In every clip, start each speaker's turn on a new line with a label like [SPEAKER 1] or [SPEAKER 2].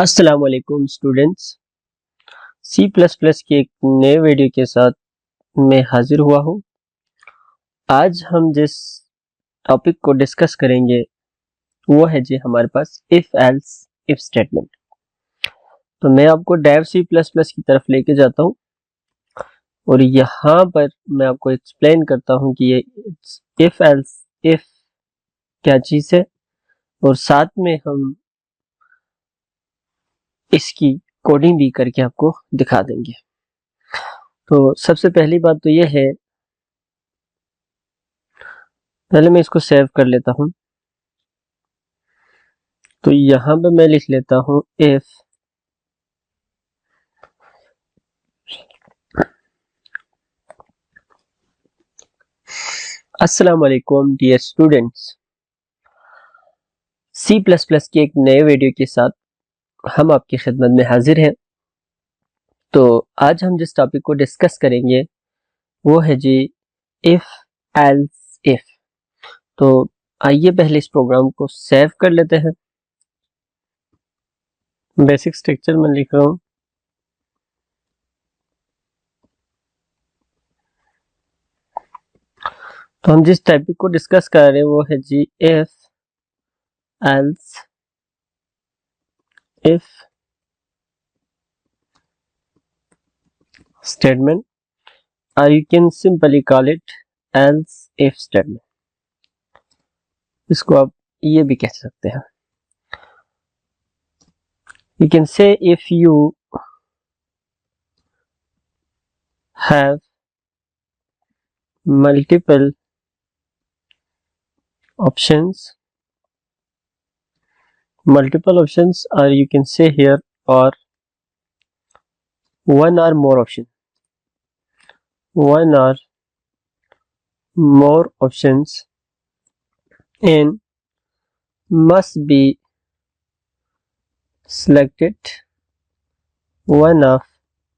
[SPEAKER 1] अस्सलाम वालेकुम students. C plus plus के एक नए वीडियो के साथ मैं हाजिर हुआ हूँ। आज हम जिस टॉपिक को डिस्कस करेंगे वो है जी हमारे पास इफ एल्स इफ स्टेटमेंट। तो मैं आपको डेव सी प्लस प्लस की तरफ लेके जाता हूँ और यहाँ पर मैं आपको एक्सप्लेन करता हूँ कि ये इफ एल्स इफ क्या चीज़ है और साथ में हम इसकी कोडिंग भी करके आपको दिखा देंगे। तो सबसे पहली बात तो ये है, पहले मैं इसको सेव कर लेता हूँ। तो यहाँ पे मैं लिख लेता हूँ इफ अस्सलाम वालेकुम dear students. C plus plus के एक नए वीडियो के साथ हम आपकी खिदमत में हाजिर हैं। तो आज हम जिस टॉपिक को डिस्कस करेंगे वो है जी इफ एल्स इफ। तो आइए पहले इस प्रोग्राम को सेव कर लेते हैं। बेसिक स्ट्रक्चर में लिख रहा हूँ। तो हम जिस टॉपिक को डिस्कस कर रहे हैं वो है जी if else if statement, or you can simply call it else if statement। इसको आप ये भी कह सकते हैं। You can say if you have multiple options, or you can say here or one or more options and must be selected one of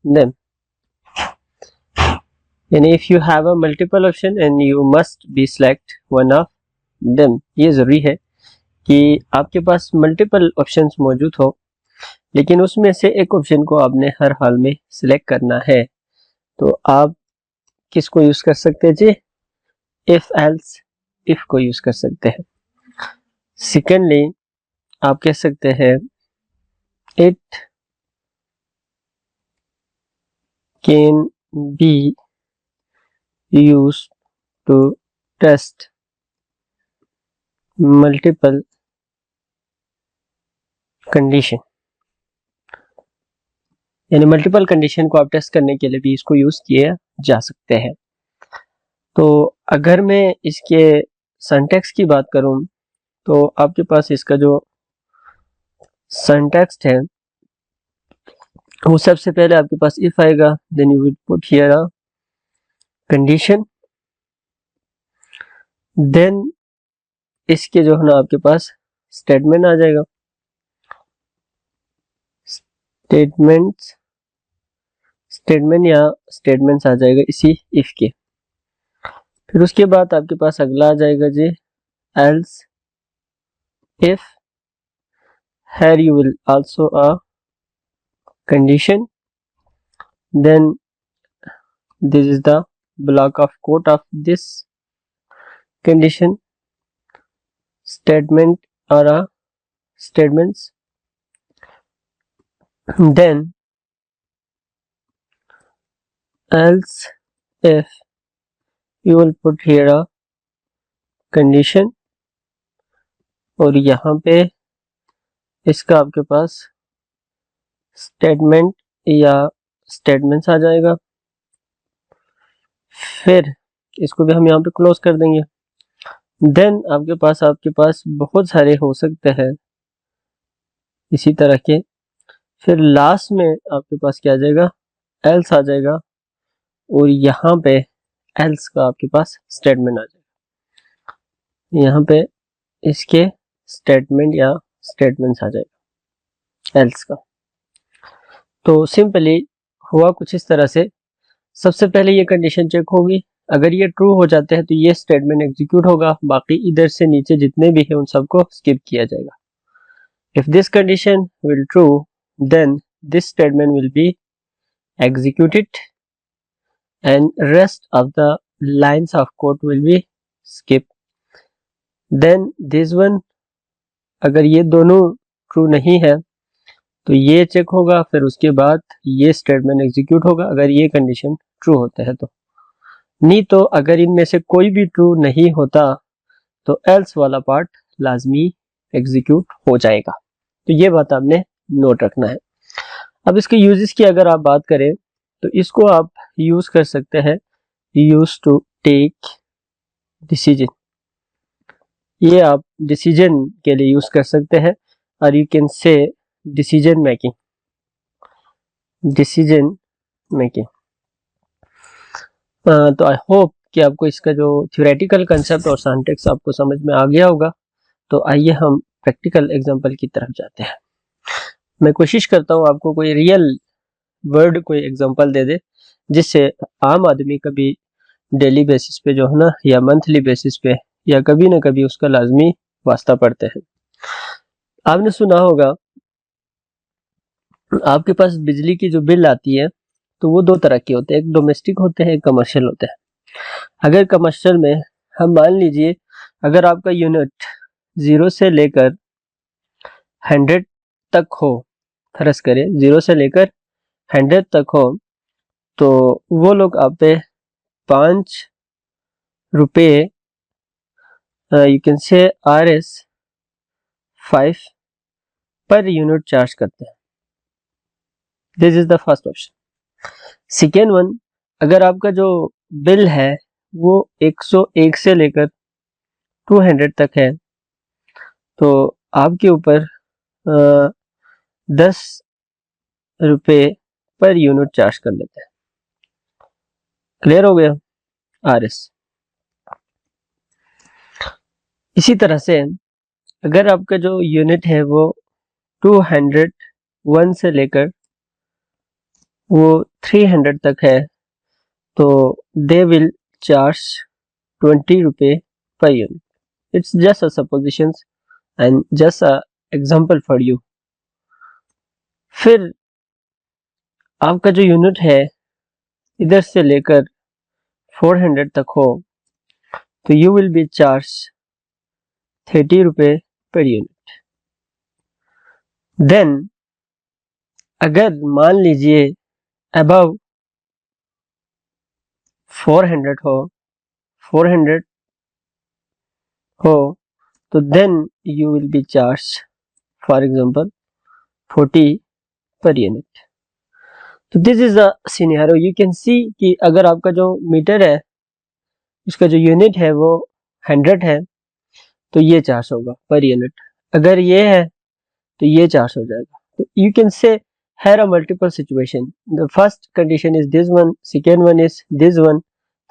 [SPEAKER 1] them। यानी if you have a multiple option and you must be select one of them, ये जरूरी है कि आपके पास multiple options मौजूद हो, लेकिन उसमें से एक ऑप्शन को आपने हर हाल में सिलेक्ट करना है। तो आप किसको यूज कर सकते हैं जी? इफ एल्स इफ को यूज कर सकते हैं। सेकेंडली आप कह सकते हैं it can be used to test multiple condition. यानी मल्टीपल कंडीशन को आप टेस्ट करने के लिए भी इसको यूज किए जा सकते हैं। तो अगर मैं इसके सिंटैक्स की बात करूं तो आपके पास इसका जो सिंटैक्स है वो सबसे पहले आपके पास इफ आएगा, then you will put here a condition, then इसके जो है ना आपके पास स्टेटमेंट आ जाएगा, स्टेटमेंट या स्टेटमेंट्स आ जाएगा इसी इफ के। फिर उसके बाद आपके पास अगला आ जाएगा जी else if, here you will also a condition, then this is the block of code of this condition, statement or a statements, then else if you will put here a condition और यहाँ पे इसका आपके पास statement या statements आ जाएगा। फिर इसको भी हम यहाँ पे क्लोज कर देंगे। देन आपके पास बहुत सारे हो सकते हैं इसी तरह के। फिर लास्ट में आपके पास क्या आ जाएगा? एल्स आ जाएगा और यहाँ पे एल्स का आपके पास स्टेटमेंट आ जाएगा। यहाँ पे इसके स्टेटमेंट या स्टेटमेंट्स आ जाएगा एल्स का। तो सिंपली हुआ कुछ इस तरह से, सबसे पहले ये कंडीशन चेक होगी, अगर ये ट्रू हो जाते हैं तो ये स्टेटमेंट एग्जीक्यूट होगा, बाकी इधर से नीचे जितने भी है उन सबको स्किप किया जाएगा। If this condition will true then this statement will be executed and rest of the lines of code will be skipped. Then this one, अगर ये दोनों ट्रू नहीं है तो ये चेक होगा, फिर उसके बाद ये स्टेटमेंट एग्जीक्यूट होगा अगर ये कंडीशन ट्रू होता है तो, नहीं तो अगर इनमें से कोई भी ट्रू नहीं होता तो एल्स वाला पार्ट लाजमी एग्जीक्यूट हो जाएगा। तो ये बात आपने नोट रखना है। अब इसके यूजेस की अगर आप बात करें तो इसको आप यूज कर सकते हैं यूज टू टेक डिसीजन, ये आप डिसीजन के लिए यूज कर सकते हैं, और यू कैन से डिसीजन मेकिंग, डिसीजन मेकिंग। तो आई होप कि आपको इसका जो थ्योरेटिकल कंसेप्ट और सिंटैक्स आपको समझ में आ गया होगा। तो आइए हम प्रैक्टिकल एग्जांपल की तरफ जाते हैं। मैं कोशिश करता हूँ आपको कोई रियल वर्ड कोई एग्जांपल दे दे जिससे आम आदमी कभी डेली बेसिस पे जो है ना, या मंथली बेसिस पे, या कभी ना कभी उसका लाजमी वास्ता पड़ते हैं। आपने सुना होगा आपके पास बिजली की जो बिल आती है तो वो दो तरह के होते हैं, एक डोमेस्टिक होते हैं, एक कमर्शियल होते हैं। अगर कमर्शियल में हम मान लीजिए अगर आपका यूनिट 0 से लेकर 100 तक हो, फर्ज करें 0 से लेकर 100 तक हो, तो वो लोग आप पे 5 रुपये यू कैन से RS5 पर यूनिट चार्ज करते हैं। This is the first option. Second one, अगर आपका जो बिल है वो 101 से लेकर 200 तक है तो आपके ऊपर 10 रुपये पर यूनिट चार्ज कर लेते हैं। क्लियर हो गया RS। इसी तरह से अगर आपका जो यूनिट है वो 201 से लेकर वो 300 तक है तो दे विल चार्ज 20 रुपये per unit. It's just a supposition and just a example for you. फिर आपका जो यूनिट है इधर से लेकर 400 तक हो तो यू विल बी चार्ज 30 रुपये पर यूनिट। देन अगर मान लीजिए अबव 400 हो तो then you will be charge for example 40 per unit. तो this is a scenario. You can see कि अगर आपका जो मीटर है उसका जो यूनिट है वो 100 है तो ये चार्ज होगा पर यूनिट, अगर ये है तो ये चार्ज हो जाएगा। तो यू कैन से here are multiple situation. The first condition is this one, second one is this one,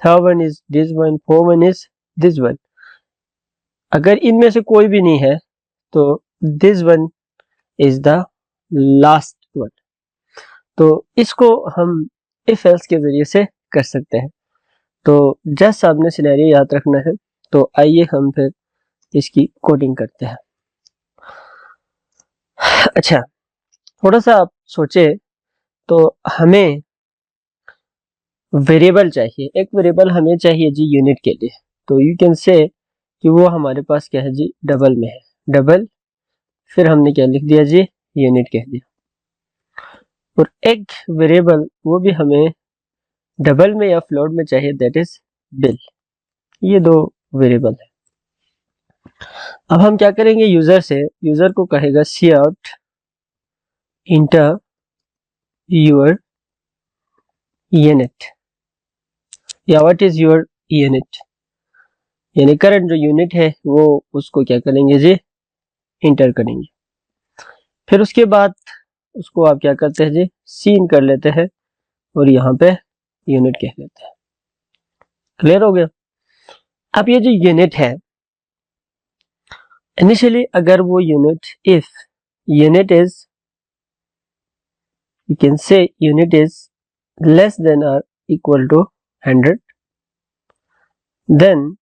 [SPEAKER 1] third one is this one, fourth one is this one. अगर इनमें से कोई भी नहीं है तो this one is the last one. तो इसको हम if else के जरिए से कर सकते हैं। तो जस्ट आपने सिनेरियो याद रखना है। तो आइए हम फिर इसकी कोडिंग करते हैं। अच्छा, थोड़ा सा आप सोचे तो हमें वेरिएबल चाहिए, एक वेरिएबल हमें चाहिए जी यूनिट के लिए। तो यू कैन से कि वो हमारे पास क्या है जी डबल में है, डबल, फिर हमने क्या लिख दिया जी यूनिट कह दिया। और एक वेरिएबल वो भी हमें डबल में या फ्लोट में चाहिए, दैट इज बिल। ये दो वेरिएबल है। अब हम क्या करेंगे, यूजर से, यूजर को कहेगा सी आउट इंटर योर यूनिट, या व्हाट इज योर यूनिट, यानी करंट जो यूनिट है वो उसको क्या करेंगे जी इंटर करेंगे। फिर उसके बाद उसको आप क्या करते हैं जी सीन कर लेते हैं और यहाँ पे यूनिट कह लेते हैं। क्लियर हो गया। अब ये जो यूनिट है इनिशियली अगर वो unit, if unit is, you can say unit is less than और इक्वल टू 100, देन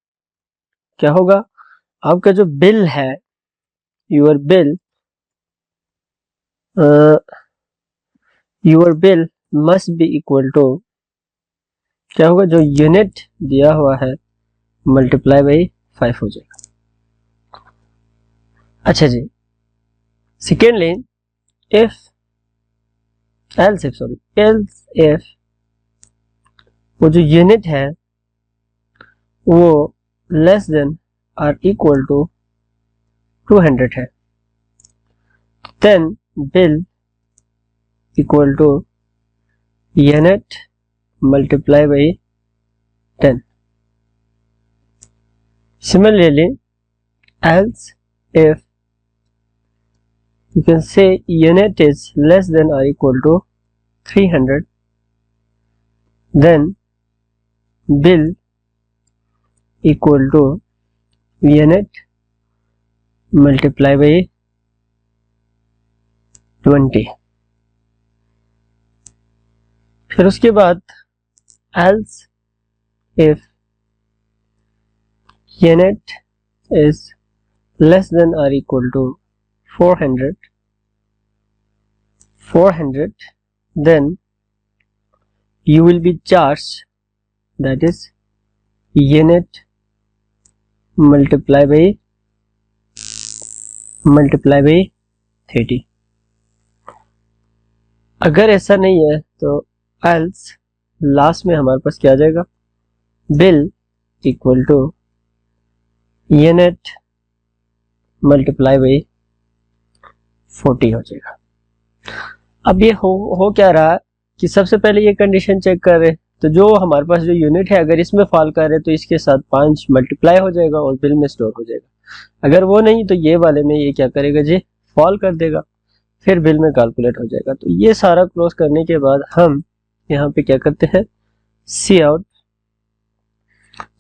[SPEAKER 1] क्या होगा, आपका जो बिल है, your bill your bill must be equal to, क्या होगा, जो यूनिट दिया हुआ है मल्टीप्लाई बाई 5 हो जाएगा। अच्छा जी, सेकेंडली इफ एल्स इफ वो जो यूनिट है वो लेस देन और इक्वल टू 200 है, then bill equal to unit multiply by 10। Similarly, else if you can say unit is less than or equal to 300, then bill equal to unit multiply by 20। फिर उसके बाद else if unit is less than or equal to 400, then you will be charged, that is unit multiply by 30। अगर ऐसा नहीं है तो else last में हमारे पास क्या आ जाएगा, bill equal to unit multiply by 40 हो जाएगा। अब ये हो क्या रहा कि सबसे पहले ये कंडीशन चेक कर रहे, तो जो हमारे पास जो यूनिट है अगर इसमें फॉल कर रहे तो इसके साथ 5 मल्टीप्लाई हो जाएगा और बिल में स्टोर हो जाएगा। अगर वो नहीं तो ये वाले में ये क्या करेगा जी, फॉल कर देगा, फिर बिल में कैलकुलेट हो जाएगा। तो ये सारा क्लोज करने के बाद हम यहाँ पे क्या करते हैं, सी आउट,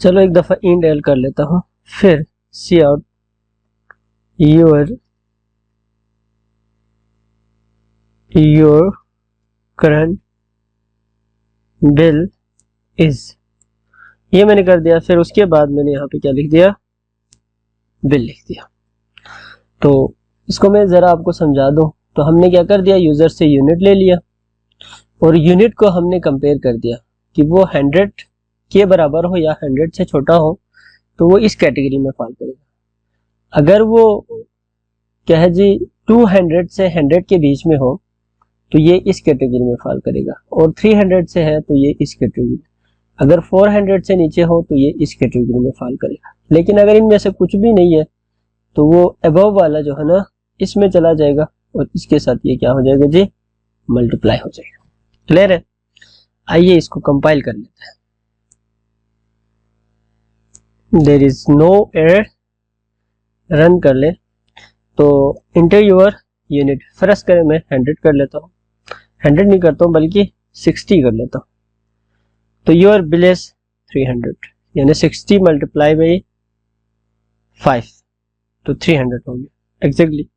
[SPEAKER 1] चलो एक दफा इंड एल कर लेता हूँ, फिर see out your current bill is, ये मैंने कर दिया। फिर उसके बाद मैंने यहाँ पे क्या लिख दिया, बिल लिख दिया। तो इसको मैं जरा आपको समझा दूं, तो हमने क्या कर दिया, यूजर से यूनिट ले लिया और यूनिट को हमने कंपेयर कर दिया कि वो 100 के बराबर हो या 100 से छोटा हो तो वो इस कैटेगरी में फॉल करेगा। अगर वो क्या है जी 200 से 100 के बीच में हो तो ये इस कैटेगरी में फॉल करेगा, और 300 से है तो ये इस कैटेगरी में, अगर 400 से नीचे हो तो ये इस कैटेगरी में फॉल करेगा। लेकिन अगर इनमें से कुछ भी नहीं है तो वो अबव वाला जो है ना इसमें चला जाएगा और इसके साथ ये क्या हो जाएगा जी, मल्टीप्लाई हो जाएगा। क्लियर है? आइए इसको कंपाइल कर लेते हैं। There is no error, run कर ले। तो इंटर योर यूनिट, फर्स्ट करें मैं 100 कर लेता हूँ, 100 नहीं करता हूँ बल्कि 60 कर लेता हूँ। तो योर बिल इज 300, यानी 60 मल्टीप्लाई बाई 5 तो 300 हो गया एग्जैक्टली।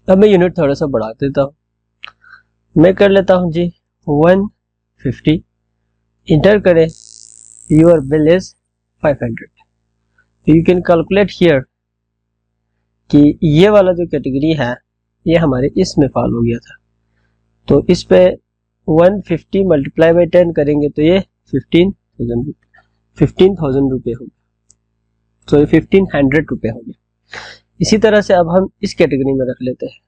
[SPEAKER 1] अब मैं यूनिट थोड़ा सा बढ़ा देता हूँ, मैं कर लेता हूँ जी 150, इंटर करें, योर बिल इज 500। तो यू कैन कैलकुलेट हियर कि ये वाला जो कैटेगरी है ये हमारे इसमें फॉल हो गया था, तो इस पे 150 मल्टीप्लाई बाई 10 करेंगे तो ये 15,000 रुपये हो गया, सॉरी 1500 रुपये हो गया। इसी तरह से अब हम इस कैटेगरी में रख लेते हैं,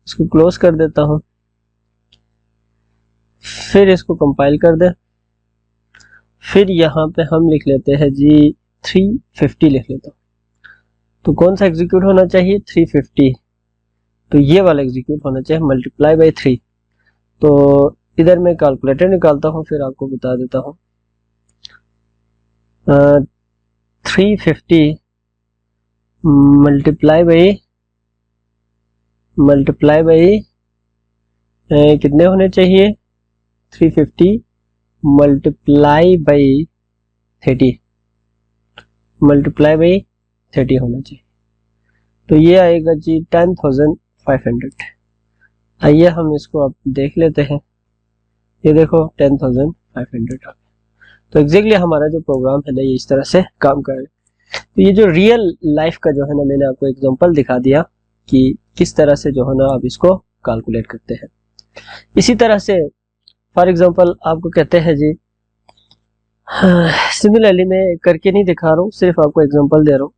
[SPEAKER 1] इसको क्लोज कर देता हूं, फिर इसको कंपाइल कर दे, फिर यहाँ पे हम लिख लेते हैं जी 350 लिख लेता हूँ। तो कौन सा एग्जीक्यूट होना चाहिए, 350, तो ये वाला एग्जीक्यूट होना चाहिए मल्टीप्लाई बाई 3। तो इधर मैं कैलकुलेटर निकालता हूँ फिर आपको बता देता हूँ। 350 मल्टीप्लाई बाई कितने होने चाहिए, 350 मल्टीप्लाई बाई 30 होना चाहिए। तो ये आएगा जी 10,500। आइए हम इसको अब देख लेते हैं, ये देखो 10,500 आ गया। तो एग्जैक्टली हमारा जो प्रोग्राम है ना ये इस तरह से काम कर रहा है। तो ये जो रियल लाइफ का जो है ना मैंने आपको एग्जांपल दिखा दिया कि किस तरह से जो है ना आप इसको कैलकुलेट करते हैं। इसी तरह से फॉर एग्जांपल आपको कहते हैं जी, सिमिलरली मैं करके नहीं दिखा रहा हूँ, सिर्फ आपको एग्जांपल दे रहा हूँ।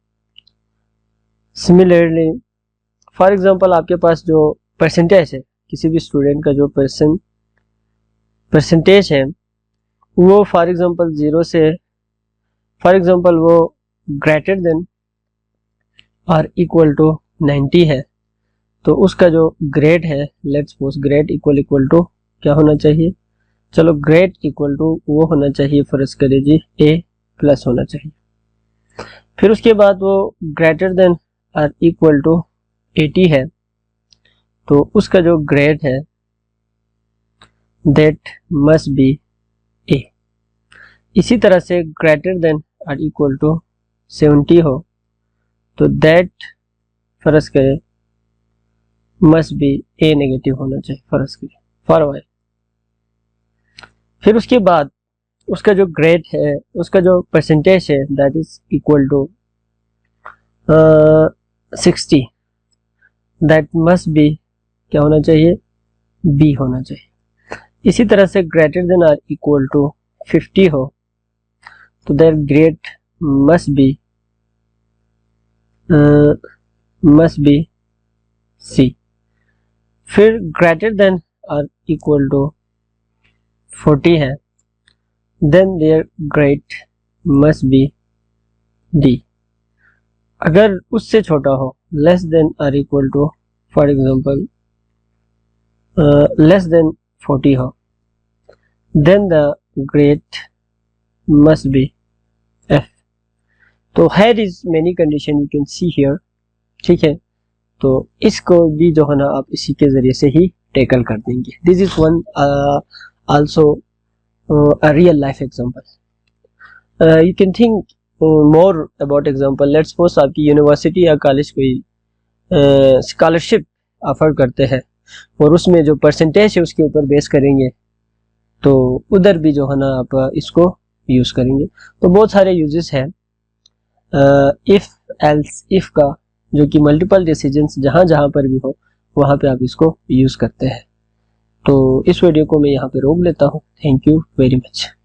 [SPEAKER 1] सिमिलरली फॉर एग्जांपल आपके पास जो परसेंटेज है, किसी भी स्टूडेंट का जो परसेंटेज है वो फॉर एग्जांपल 0 से, फॉर एग्जांपल वो ग्रेटर देन और इक्वल टू 90 है, तो उसका जो ग्रेड है, let's suppose grade equal to क्या होना चाहिए, चलो ग्रेड इक्वल टू वो होना चाहिए, फर्ज करिए जी A+ होना चाहिए। फिर उसके बाद वो ग्रेटर देन और इक्वल टू 80 है, तो उसका जो ग्रेड है दैट मस्ट बी A। इसी तरह से ग्रेटर देन और इक्वल टू 70 हो तो दैट फर्ज करें मस्ट बी A नेगेटिव होना चाहिए, फर्ज करें फॉर वाई। फिर उसके बाद उसका जो ग्रेड है, उसका जो परसेंटेज है that is equal to 60, that must be क्या होना चाहिए, B होना चाहिए। इसी तरह से ग्रेटर देन और इक्वल टू 50 हो तो that grade must be C। फिर ग्रेटर देन और इक्वल टू 40 है, then their grade must be D। अगर उससे छोटा हो, लेस देन और equal to for example less than 40 हो, then the grade must be F। तो here is many condition you can see here, ठीक है। तो इसको भी जो है ना आप इसी के जरिए से ही टैकल कर देंगे। This is one also a real life example. You can think more about example. Let's suppose आपकी यूनिवर्सिटी या कॉलेज कोई स्कॉलरशिप ऑफर करते हैं और उसमें जो परसेंटेज है उसके ऊपर बेस करेंगे, तो उधर भी जो है ना आप इसको यूज करेंगे। तो बहुत सारे यूजेस हैं इफ एल्स इफ का, जो कि मल्टीपल डिसीजंस जहां जहां पर भी हो वहां पे आप इसको यूज करते हैं। तो इस वीडियो को मैं यहाँ पे रोक लेता हूँ। Thank you very much.